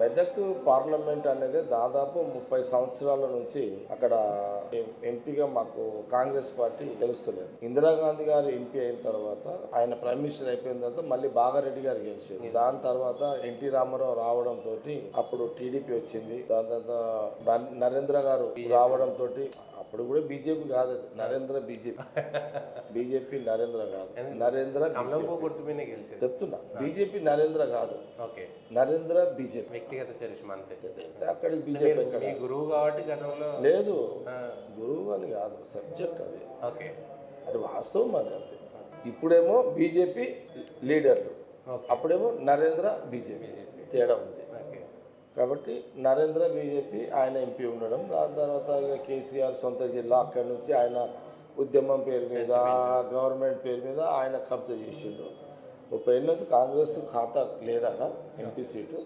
Medak parliament అనేది దాదాపు 30 సంవత్సరాల నుంచి అక్కడ ఎంపీగా మాకు కాంగ్రెస్ పార్టీ గెలుస్తలేదు. ఇందిరాగాంధీ గారు ఎంపీ అయిన తర్వాత ఆయన ప్రైమ్ మినిస్టర్ అయిపోయిన తర్వాత మళ్ళీ బాగారెడ్డి గారు గెలిచారు. దాని తర్వాత ఎన్టీ రామారావు రావడం తోటి అప్పుడు టీడీపీ వచ్చింది. దాని తర్వాత నరేంద్ర గారు రావడం తోటి అప్పుడు కూడా బీజేపీ కాదు, అది నరేంద్ర బీజేపీ నరేంద్ర కాదు, నరేంద్ర చెప్తున్నా. బీజేపీ నరేంద్ర కాదు, నరేంద్ర బీజేపీ వ్యక్తిగత చరిష్మా అంతే. అక్కడికి బీజేపీ ఎక్కడ గురువు కాబట్టి గతంలో లేదు, గురువు అని కాదు, సబ్జెక్ట్ అది, అది వాస్తవం, అది అంతే. ఇప్పుడేమో బీజేపీ లీడర్లు, అప్పుడేమో నరేంద్ర బీజేపీ, తేడా ఉంది. కాబట్టి నరేంద్ర బీజేపీ ఆయన ఎంపీ ఉండడం, దాని తర్వాత ఇక కేసీఆర్ సొంత జిల్లా, అక్కడి నుంచి ఆయన ఉద్యమం పేరు మీద గవర్నమెంట్ పేరు మీద ఆయన కబ్జా చేసిండు. 30 ఏళ్ళ నుంచి కాంగ్రెస్ ఖాతా లేదట ఎంపీ సీటు.